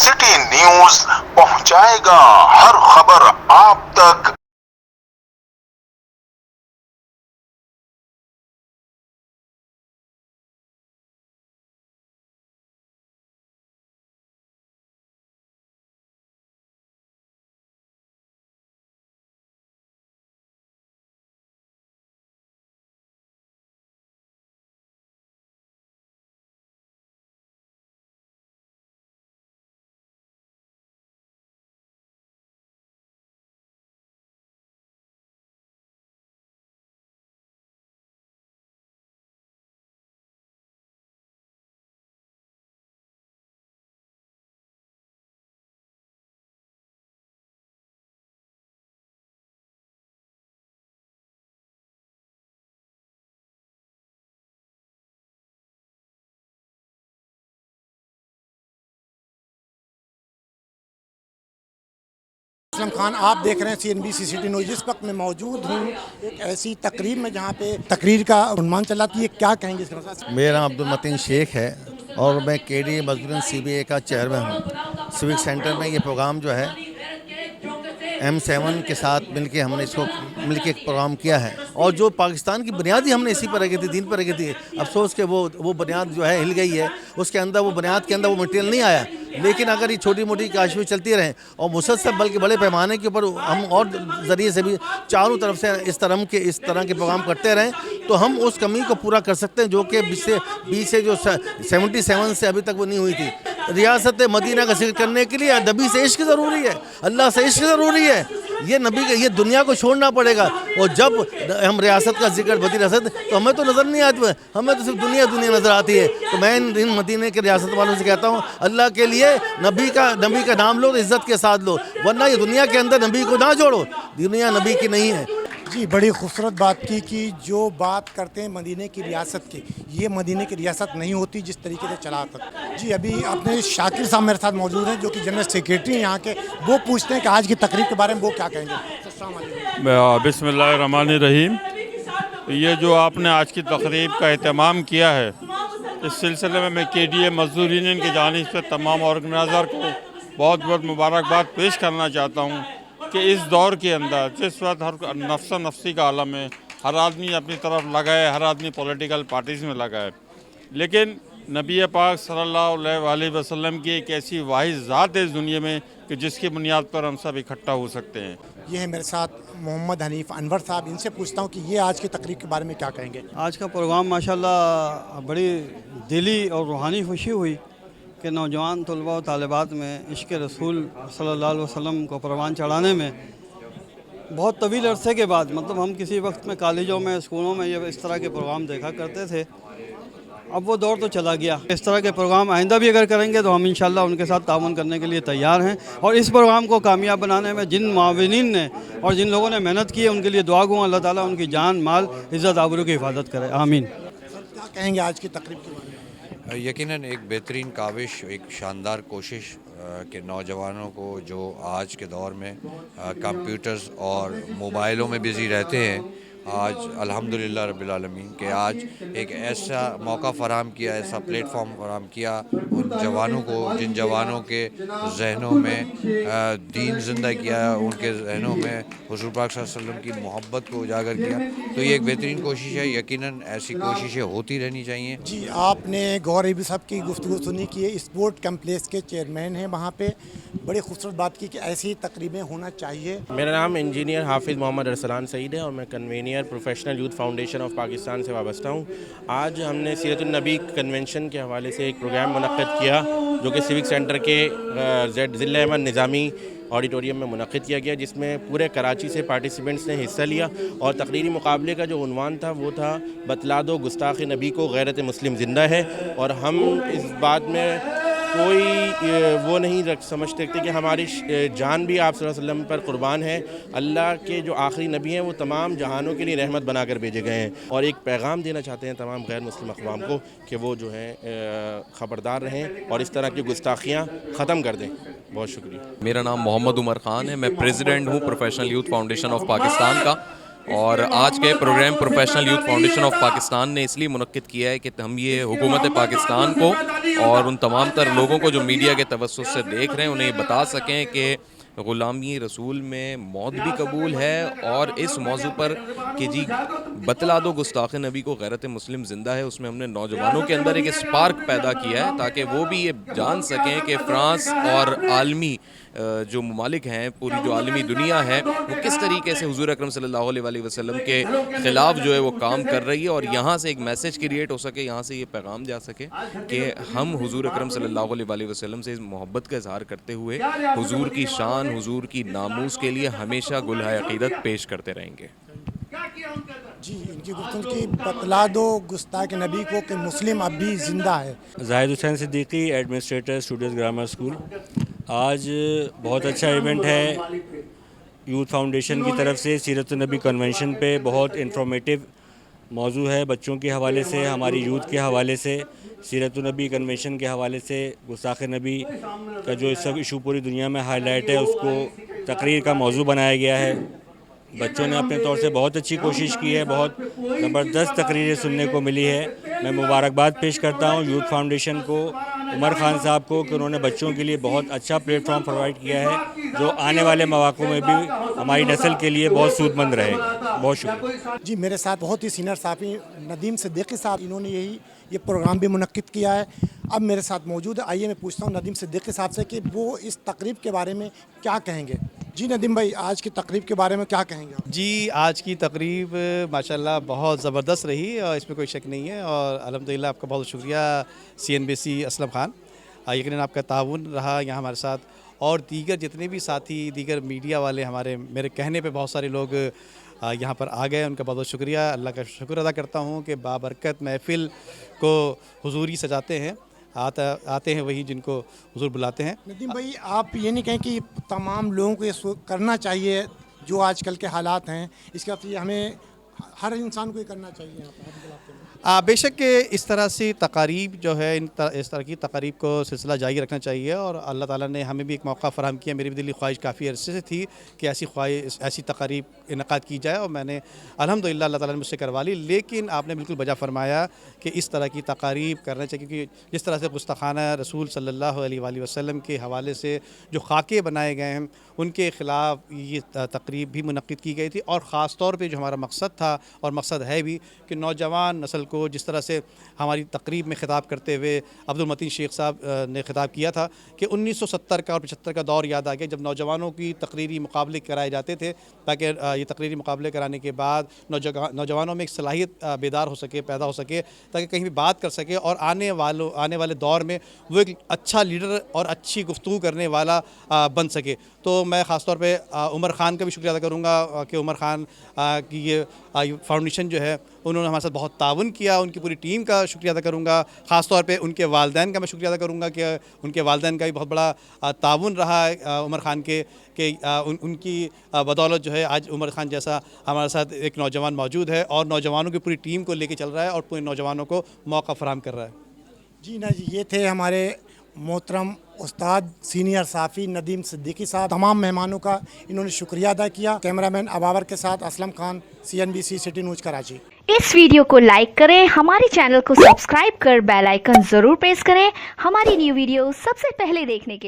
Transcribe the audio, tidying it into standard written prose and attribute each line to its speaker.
Speaker 1: City news पहुंचाएगा हर खबर आप तक।
Speaker 2: असलम खान, आप देख रहे हैं CNBC सिटी न्यूज़। इस वक्त मैं मौजूद हूँ एक ऐसी तकरीर में जहाँ पे तकरीर का उन्वान चला कि ये क्या कहेंगे इसके साथ।
Speaker 3: मेरा नाम अब्दुल मतीन शेख है और मैं KDA मजदूरन CBA का चेयरमैन हूँ। सिविक सेंटर में ये प्रोग्राम जो है M7 के साथ मिलके हमने इसको मिलके एक प्रोग्राम किया है और जो पाकिस्तान की बुनियाद ही हमने इसी पर रखी थी, दीन पर रखी थी। अफसोस कि वो बुनियाद जो है हिल गई है, उसके अंदर वो बुनियाद के अंदर वो मटेरियल नहीं आया। लेकिन अगर ये छोटी मोटी काशवी चलती रहें और मुसलसल बल्कि बड़े पैमाने के ऊपर हम और ज़रिए से भी चारों तरफ से इस तरह के प्रोग्राम करते रहें तो हम उस कमी को पूरा कर सकते हैं जो कि 20 से जो 77 से अभी तक वो नहीं हुई थी। रियासत मदीना का जिक्र करने के लिए नबी से इश्क ज़रूरी है, अल्लाह से इश्क ज़रूरी है। ये नबी के ये दुनिया को छोड़ना पड़ेगा और जब हम रियासत का जिक्र बदी रियासत तो हमें तो नज़र नहीं आती, हमें तो सिर्फ दुनिया नज़र आती है। तो मैं इन मदीने के रियासत वालों से कहता हूँ, अल्लाह के लिए नबी का नाम लो, इज़्ज़त के साथ लो, वरना ये दुनिया के अंदर नबी को ना जोड़ो। दुनिया नबी की नहीं है।
Speaker 2: जी, बड़ी खूबसूरत बात की कि जो बात करते हैं मदीने की रियासत की, ये मदीने की रियासत नहीं होती जिस तरीके से चला कर। जी, अभी अपने शाकिर साहब मेरे साथ मौजूद हैं जो कि जनरल सेक्रेटरी हैं यहाँ के। वो पूछते हैं कि आज की तकरीब के बारे में वो क्या कहेंगे।
Speaker 4: बिस्मिल्लाहिर्रहमानिर्रहीम। ये जो आपने आज की तकरीब का एहतमाम किया है, इस सिलसिले में मैं KDA मजदूर यूनियन की जानिब से तमाम ऑर्गेनाइज़र को बहुत बहुत मुबारकबाद पेश करना चाहता हूँ कि इस दौर के अंदर जिस वक्त हर नफ्सा नफ्सी का आलम है, हर आदमी अपनी तरफ लगा है, हर आदमी पॉलिटिकल पार्टीज़ में लगा है, लेकिन नबी पाक सल्लल्लाहु अलैहि वसल्लम की एक ऐसी वाहिद ज़ात है इस दुनिया में कि जिसकी बुनियाद पर हम सब इकट्ठा हो सकते हैं।
Speaker 2: ये है मेरे साथ मोहम्मद हनीफ अनवर साहब। इनसे पूछता हूँ कि ये आज की तकरीब के बारे में क्या कहेंगे।
Speaker 5: आज का प्रोग्राम माशाल्लाह बड़ी दिली और रूहानी खुशी हुई कि नौजवान तलबा और तालिबात में इश्क़ रसूल सल्लल्लाहु अलैहि वसल्लम को परवान चढ़ाने में बहुत तवील अरसे के बाद, मतलब हम किसी वक्त में कॉलेजों में स्कूलों में ये इस तरह के प्रोग्राम देखा करते थे, अब वो दौर तो चला गया। इस तरह के प्रोग्राम आइंदा भी अगर करेंगे तो हम इंशाल्लाह उनके साथ ताउन करने के लिए तैयार हैं और इस प्रोग्राम को कामयाब बनाने में जिन मुआविनीन ने और जिन लोगों ने मेहनत की है उनके लिए दुआ गो अल्लाह ताला उनकी जान माल इज़्ज़त आबरू की हिफाजत करे, आमीन।
Speaker 2: क्या कहेंगे आज की तकरीब के बारे में।
Speaker 6: यकीनन एक बेहतरीन काविश, एक शानदार कोशिश कि नौजवानों को जो आज के दौर में कंप्यूटर्स और मोबाइलों में बिज़ी रहते हैं, आज अल्हम्दुलिल्लाह रब्बिल आलमीन कि आज एक ऐसा मौका फ़राहम किया, ऐसा प्लेटफॉर्म फ़राहम किया उन जवानों को जिन जवानों के जहनों में दीन ज़िंदा किया, उनके जहनों में हुज़ूर पाक सल्लल्लाहु अलैहि वसल्लम की मोहब्बत को उजागर किया। तो ये एक बेहतरीन कोशिश है, यकीनन ऐसी कोशिशें होती रहनी चाहिए।
Speaker 2: जी, आपने गौर रबी साहब की गुफ्तगू सुनी कि ये स्पोर्ट कम्प्लेक्स के चेयरमैन हैं वहाँ पे। बड़ी खूबसूरत बात की कि ऐसी तकरीबें होना चाहिए।
Speaker 7: मेरा नाम इंजीनियर हाफिज़ मोहम्मद अरसलान सईद है और मैं convener professional youth foundation of Pakistan से वाबस्ता हूँ। आज हमने सीरतुन नबी कन्वेंशन के हवाले से एक प्रोग्राम मुनक़्क़िद किया जो कि सिविक सेंटर के ज़िला अहमद निज़ामी ऑडिटोरियम में मुनक़्क़िद किया गया, जिसमें पूरे कराची से पार्टिसिपेंट्स ने हिस्सा लिया और तकरीरी मुकाबले का जो उन्वान था वो था बतला दो गुस्ताख़ नबी को गैरत मुस्लिम ज़िंदा है। और हम इस बात में कोई वो नहीं समझते कि हमारी जान भी आप सल्लल्लाहु अलैहि वसल्लम पर कुर्बान है। अल्लाह के जो आखिरी नबी हैं वो तमाम जहानों के लिए रहमत बनाकर भेजे गए हैं और एक पैगाम देना चाहते हैं तमाम गैर मुस्लिम अक़वाम को कि वो जो है ख़बरदार रहें और इस तरह की गुस्ताखियाँ ख़त्म कर दें। बहुत शुक्रिया।
Speaker 8: मेरा नाम मोहम्मद उमर ख़ान है, मैं प्रेसिडेंट हूँ professional youth foundation of Pakistan का। اور آج کا programme professional youth foundation of Pakistan نے اس لیے منعقد کیا ہے کہ ہم یہ حکومت پاکستان کو اور ان تمام تر لوگوں کو جو میڈیا کے توسط سے دیکھ رہے ہیں انہیں یہ بتا سکیں کہ غلامی رسول میں موت بھی قبول ہے، اور اس موضوع پر کہ جی بتلا دو گستاخ نبی کو غیرت مسلم زندہ ہے، اس میں ہم نے نوجوانوں کے اندر ایک اسپارک پیدا کیا ہے تاکہ وہ بھی یہ جان سکیں کہ فرانس اور عالمی جو ممالک ہیں، پوری جو عالمی دنیا ہے، وہ کس طریقے سے حضور اکرم صلی اللہ علیہ وسلم کے خلاف جو ہے وہ کام کر رہی ہے، اور یہاں سے ایک میسیج کریٹ ہو سکے، یہاں سے یہ پیغام جا سکے کہ ہم حضور اکرم صلی اللہ علیہ وسلم سے محبت کا اظہار کرتے ہوئے حضور کی شان، حضور کی ناموس کے لیے ہمیشہ گلہائے عقیدت پیش کرتے رہیں گے۔
Speaker 2: جی ان کی گفتگو کی بتلا دو گستاخ نبی کو کہ مسلم اب بھی زندہ ہے۔
Speaker 9: Zahid Hussain Siddiqui, administrator studios grammar school. آج بہت اچھا ایونٹ ہے یوتھ فاؤنڈیشن کی طرف سے، سیرت النبی کنونشن پہ بہت انفارمیٹیو موضوع ہے، بچوں کے حوالے سے، ہماری یوتھ کے حوالے سے، سیرت النبی کنونشن کے حوالے سے، گستاخ نبی کا جو اس ایشو پوری دنیا میں ہائی لائٹ ہے اس کو تقریر کا موضوع بنایا گیا ہے۔ بچوں نے اپنے طور سے بہت اچھی کوشش کی ہے، بہت زبردست تقریریں سننے کو ملی ہے۔ میں مبارکباد پیش کرتا ہوں یوتھ فاؤنڈیشن کو، عمر خان صاحب کو کہ انہوں نے بچوں کے لیے بہت اچھا پلیٹ فارم پرووائڈ کیا ہے جو آنے والے مواقع میں بھی ہماری نسل کے لیے بہت سود مند رہے گا۔ بہت شکریہ۔
Speaker 2: جی میرے ساتھ بہت ہی سینئر صحافی ندیم صدیقی صاحب، انہوں نے یہ پروگرام بھی منعقد کیا ہے، اب میرے ساتھ موجود ہے۔ آئیے میں پوچھتا ہوں ندیم صدیقی صاحب سے کہ وہ اس تقریب کے بارے میں کیا کہیں گے۔ جی ندیم بھائی، آج کی تقریب کے بارے میں کیا کہیں گے؟
Speaker 10: جی آج کی تقریب ماشاءاللہ بہت زبردست رہی اور اس میں کوئی شک نہیں ہے، اور الحمدللہ آپ کا بہت شکریہ CNBC اسلم خان، یقیناً آپ کا تعاون رہا یہاں ہمارے ساتھ، اور دیگر جتنے بھی ساتھی، دیگر میڈیا والے میرے کہنے پہ بہت سارے لوگ یہاں پر آ گئے، ان کا بہت بہت شکریہ۔ اللہ کا شکر ادا کرتا ہوں کہ بابرکت محفل کو حضوری سجاتے ہیں، آتے ہیں وہی جن کو حضور بلاتے ہیں۔
Speaker 2: ندیم بھائی، آپ یہ نہیں کہیں کہ تمام لوگوں کو یہ کرنا چاہیے جو آج کل کے حالات ہیں، اس کے یہ ہمیں ہر انسان کو یہ کرنا چاہیے یہاں پر؟
Speaker 10: بے شک اس طرح سے تقاریب جو ہے، اس طرح کی تقاریب کو سلسلہ جاری رکھنا چاہیے، اور اللہ تعالیٰ نے ہمیں بھی ایک موقع فراہم کیا۔ میری بھی دلی خواہش کافی عرصے سے تھی کہ ایسی تقاریب انعقاد کی جائے، اور میں نے الحمدللہ اللہ تعالیٰ نے مجھ سے کروا لی، لیکن آپ نے بالکل بجا فرمایا کہ اس طرح کی تقاریب کرنا چاہیے، کیونکہ جس طرح سے گستاخانہ رسول صلی اللہ علیہ وآلہ وسلم کے حوالے سے جو خاکے بنائے گئے ہیں ان کے خلاف یہ تقریب بھی منعقد کی گئی تھی، اور خاص طور پہ جو ہمارا مقصد تھا اور مقصد ہے بھی کہ نوجوان نسل کو، جس طرح سے ہماری تقریب میں خطاب کرتے ہوئے عبد المتین شیخ صاحب نے خطاب کیا تھا کہ 1970 کا اور 75 کا دور یاد آ گیا، جب نوجوانوں کی تقریری مقابلے کرائے جاتے تھے، تاکہ یہ تقریری مقابلے کرانے کے بعد نوجوانوں میں ایک صلاحیت بیدار ہو سکے، پیدا ہو سکے، تاکہ کہیں بھی بات کر سکے، اور آنے والے دور میں وہ ایک اچھا لیڈر اور اچھی گفتگو کرنے والا بن سکے۔ تو میں خاص طور پہ عمر خان کا بھی شکریہ ادا کروں گا کہ عمر خان کی یہ فاؤنڈیشن جو ہے انہوں نے ہمارے ساتھ بہت تعاون کیا، ان کی پوری ٹیم کا شکریہ ادا کروں گا، خاص طور پہ ان کے والدین کا میں شکریہ ادا کروں گا کہ ان کے والدین کا بھی بہت بڑا تعاون رہا ہے عمر خان کے، کہ ان کی بدولت جو ہے آج عمر خان جیسا ہمارے ساتھ ایک نوجوان موجود ہے، اور نوجوانوں کی پوری ٹیم کو لے کے چل رہا ہے اور پورے نوجوانوں کو موقع فراہم کر رہا ہے۔
Speaker 2: جی نا جی، یہ تھے ہمارے محترم استاد سینئر صحافی ندیم صدیقی صاحب۔ تمام مہمانوں کا انہوں نے شکریہ ادا کیا۔ کیمرہ مین ابابر کے ساتھ Aslam Khan, CNBC city news Karachi.
Speaker 11: اس ویڈیو کو لائک کریں، ہمارے چینل کو سبسکرائب کر بیل آئیکن ضرور پریس کریں ہماری نیو ویڈیو سب سے پہلے دیکھنے کے لیے۔